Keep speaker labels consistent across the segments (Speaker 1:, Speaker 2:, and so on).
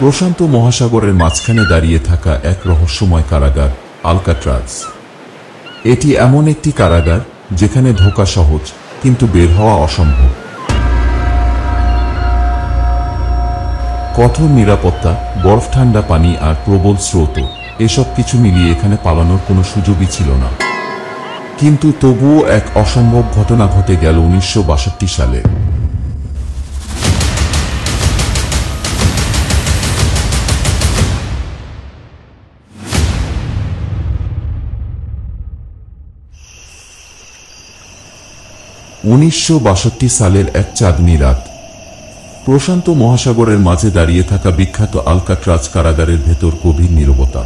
Speaker 1: প্রশান্ত মহাসাগরের মাঝখানে দাঁড়িয়ে থাকা এক রহস্যময় কারাগার, আলকাট্রাজ। এটি এমন একটি কারাগার যেখানে ঢোকা সহজ, কিন্তু বের হওয়া অসম্ভব। কঠোর নিরাপত্তা, বরফ ঠান্ডা পানি আর প্রবল স্রোত, এসব কিছু মিলিয়ে এখানে পালানোর কোনো সুযোগই ছিল না। কিন্তু তবুও এক অসম্ভব ঘটনা ঘটে গেল 1962 সালে। সালের এক চাঁদনি রাত, প্রশান্ত মহাসাগরের মাঝে দাঁড়িয়ে থাকা বিখ্যাত আলকাট্রাজ কারাগারের ভেতর গভীর নীরবতা।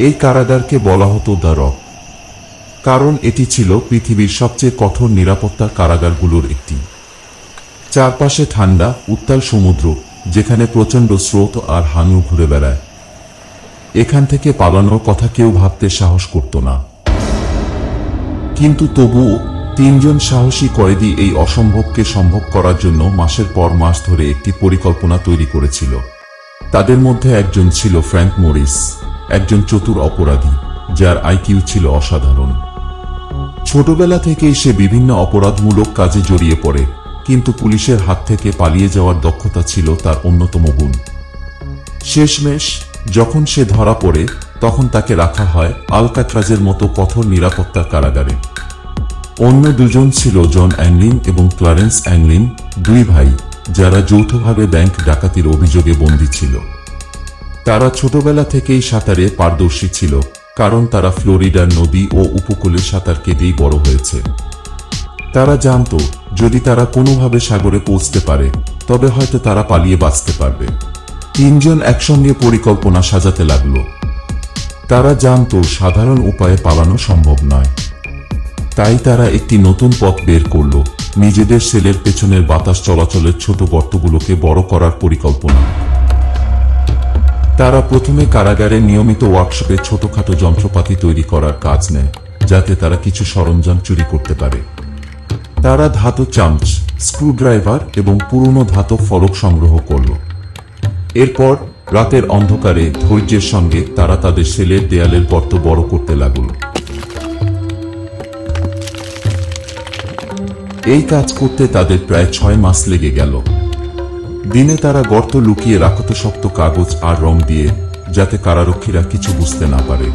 Speaker 1: এই কারাগারকে বলা হতো দ্য রক, কারণ এটি ছিল পৃথিবীর সবচেয়ে কঠোর নিরাপত্তার কারাগারগুলোর একটি। চারপাশে ঠান্ডা, উত্তাল সমুদ্র, যেখানে প্রচণ্ড স্রোত আর হাঙর ঘুরে বেড়ায়। এখান থেকে পালানোর কথা কেউ ভাবতে সাহস করত না। কিন্তু তবুও 3 জন সাহসী কয়েদি এই অসম্ভবকে সম্ভব করার জন্য মাসের পর মাস ধরে একটি পরিকল্পনা তৈরি করেছিল। তাদের মধ্যে একজন ছিল ফ্র্যাঙ্ক মরিস, একজন চতুর অপরাধী যার আইকিউ ছিল অসাধারণ। ছোটবেলা থেকেই সে বিভিন্ন অপরাধমূলক কাজে জড়িয়ে পড়ে, কিন্তু পুলিশের হাত থেকে পালিয়ে যাওয়ার দক্ষতা ছিল তার অন্যতম গুণ। শেষমেশ যখন সে ধরা পড়ে, তখন তাকে রাখা হয় আলকাট্রাজের মতো কঠোর নিরাপত্তার কারাগারে। অন্য দুজন ছিল জন অ্যাংলিন এবং ক্লারেন্স অ্যাংলিন, 2 ভাই যারা যৌথভাবে ব্যাংক ডাকাতির অভিযোগে বন্দী ছিল। তারা ছোটবেলা থেকেই সাঁতারে পারদর্শী ছিল, কারণ তারা ফ্লোরিডার নদী ও উপকূলে সাঁতার কেটেই বড় হয়েছে। তারা জানত যদি তারা কোনোভাবে সাগরে পৌঁছতে পারে, তবে হয়তো তারা পালিয়ে বাঁচতে পারবে। 3 জন একসঙ্গে পরিকল্পনা সাজাতে লাগল। তারা জানত সাধারণ উপায়ে পালানো সম্ভব নয়। তাই তারা একটি নতুন পথ বের করল, নিজেদের সেলের পেছনের বাতাস চলাচলের ছোট গর্তগুলোকে বড় করার পরিকল্পনা। তারা প্রথমে কারাগারে নিয়মিত ওয়ার্কশপে ছোটখাটো যন্ত্রপাতি তৈরি করার কাজ নেয়, যাতে তারা কিছু সরঞ্জাম চুরি করতে পারে। তারা ধাতব চামচ, স্ক্রুড্রাইভার এবং পুরনো ধাতব ফলক সংগ্রহ করল। এরপর রাতের অন্ধকারে ধৈর্যের সঙ্গে তারা তাদের সেলের দেয়ালের গর্ত বড় করতে লাগল। এই কাজ করতে তাদের প্রায় 6 মাস লেগে গেল। দিনে তারা গর্ত লুকিয়ে রাখত শক্ত কাগজ আর রং দিয়ে, যাতে কারারক্ষীরা কিছু বুঝতে না পারে।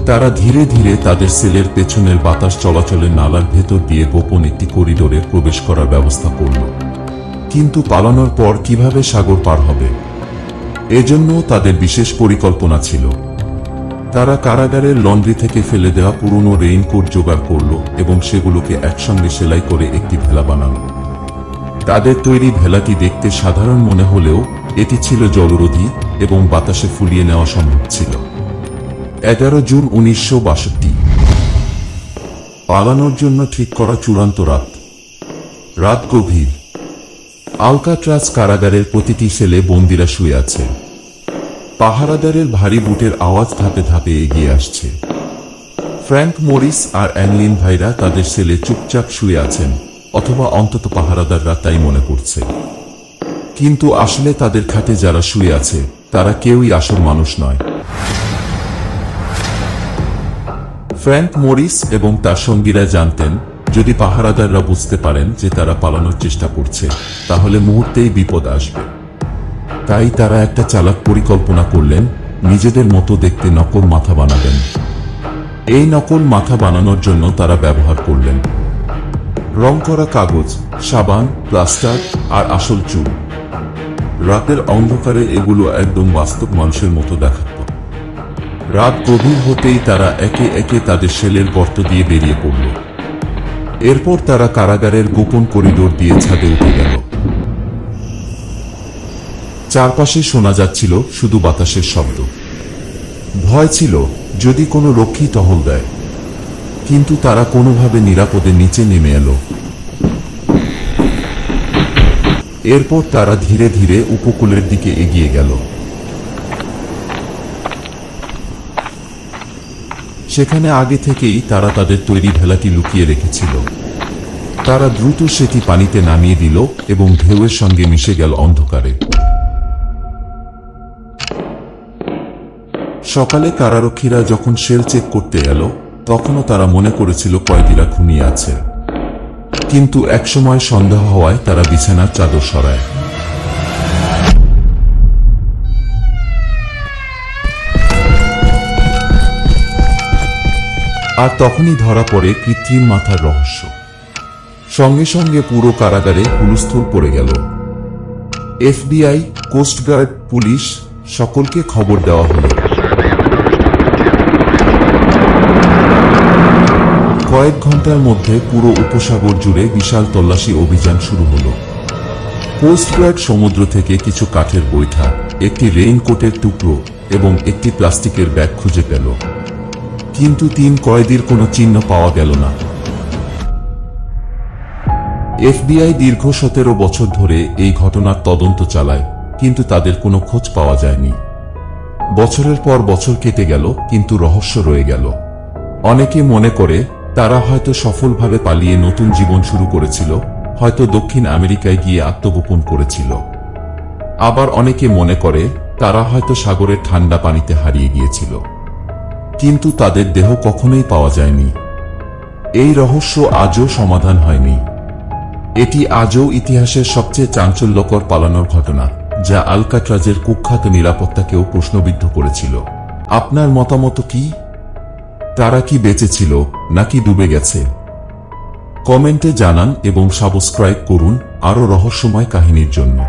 Speaker 1: তারা ধীরে ধীরে তাদের সেলের পেছনের বাতাস চলাচলের নালার ভেতর দিয়ে গোপন একটি করিডোরে প্রবেশ করার ব্যবস্থা করল। কিন্তু পালানোর পর কিভাবে সাগর পার হবে, এজন্য তাদের বিশেষ পরিকল্পনা ছিল। তারা কারাগারের লন্ড্রি থেকে ফেলে দেওয়া পুরনো রেইনকোট জোগাড় করল এবং সেগুলোকে একসঙ্গে সেলাই করে একটি ভেলা বানালো। তাদের তৈরি ভেলাটি দেখতে সাধারণ মনে হলেও এটি ছিল জলরোধী এবং বাতাসে ফুলিয়ে নেওয়া সম্ভব ছিল। 11 জুন 1962, পালানোর জন্য ঠিক করা চূড়ান্ত রাত। রাত গভীর। আলকাট্রাজ কারাগারের প্রতিটি সেলে বন্দীরা শুয়ে আছে। পাহারাদারের ভারী বুটের আওয়াজ ধাপে ধাপে এগিয়ে আসছে। ফ্র্যাঙ্ক মরিস আর অ্যাংলিন ভাইরা তাদের সেলে চুপচাপ শুয়ে আছেন, অথবা অন্তত পাহারাদাররা তাই মনে করছে। কিন্তু আসলে তাদের খাটে যারা শুয়ে আছে তারা কেউই আসল মানুষ নয়। ফ্র্যাঙ্ক মরিস এবং তার সঙ্গীরা জানতেন, যদি পাহারাদাররা বুঝতে পারেন যে তারা পালানোর চেষ্টা করছে, তাহলে মুহূর্তেই বিপদ আসবে। তাই তারা একটা চালাক পরিকল্পনা করলেন, নিজেদের মতো দেখতে নকল মাথা বানাবেন। এই নকল মাথা বানানোর জন্য তারা ব্যবহার করলেন রং করা কাগজ, সাবান, প্লাস্টার আর আসল চুল। রাতের অন্ধকারে এগুলো একদম বাস্তব মানুষের মতো দেখাত। রাত গভীর হতেই তারা একে একে তাদের সেলের গর্ত দিয়ে বেরিয়ে পড়ল। এরপর তারা কারাগারের গোপন করিডোর দিয়ে ছাদে উঠে গেল। চারপাশে শোনা যাচ্ছিল শুধু বাতাসের শব্দ। ভয় ছিল যদি কোনো রক্ষী টহল দেয়, কিন্তু তারা কোনোভাবে নিরাপদে নিচে নেমে এলো। এরপর তারা ধীরে ধীরে উপকূলের দিকে এগিয়ে গেল। সেখানে আগে থেকেই তারা তাদের তৈরি ভেলাটি লুকিয়ে রেখেছিল। তারা দ্রুত সেটি পানিতে নামিয়ে দিল এবং ঢেউয়ের সঙ্গে মিশে গেল অন্ধকারে। সকালে কারারক্ষীরা যখন সেল চেক করতে এলো তখনও তারা মনে করেছিল কয়েদিরা ঘুমিয়ে আছে, কিন্তু একসময় সন্দেহ হওয়ায় তারা বিছানার চাদর সরায়। আর তখনই ধরা পড়ে কৃত্রিম মাথার রহস্য। সঙ্গে সঙ্গে পুরো কারাগারে হুলস্থুল পড়ে গেল। এফবিআই, কোস্টগার্ড, পুলিশ সকলকে খবর দেওয়া হলো। কয়েক ঘন্টার মধ্যে পুরো উপসাগর জুড়ে বিশাল তল্লাশি অভিযান শুরু হলো। কোস্টগার্ড সমুদ্র থেকে কিছু কাঠের বৈঠা, একটি রেইনকোটের টুকরো এবং একটি প্লাস্টিকের ব্যাগ খুঁজে পেল, কিন্তু 3 কয়েদির কোনো চিহ্ন পাওয়া গেল না। এফবিআই দীর্ঘ 17 বছর ধরে এই ঘটনার তদন্ত চালায়, কিন্তু তাদের কোনো খোঁজ পাওয়া যায়নি। বছরের পর বছর কেটে গেল, কিন্তু রহস্য রয়ে গেল। অনেকে মনে করে তারা হয়তো সফলভাবে পালিয়ে নতুন জীবন শুরু করেছিল, হয়তো দক্ষিণ আমেরিকায় গিয়ে আত্মগোপন করেছিল। আবার অনেকে মনে করে তারা হয়তো সাগরের ঠান্ডা পানিতে হারিয়ে গিয়েছিল, কিন্তু তাদের দেহ কখনোই পাওয়া যায়নি। এই রহস্য আজও সমাধান হয়নি। এটি আজও ইতিহাসের সবচেয়ে চাঞ্চল্যকর পালানোর ঘটনা, যা আলকাট্রাজের কুখ্যাত নিরাপত্তাকেও প্রশ্নবিদ্ধ করেছিল। আপনার মতামত কি? তারা কি বেঁচে ছিল নাকি ডুবে গেছে? কমেন্টে জানান এবং সাবস্ক্রাইব করুন আরও রহস্যময় কাহিনীর জন্য।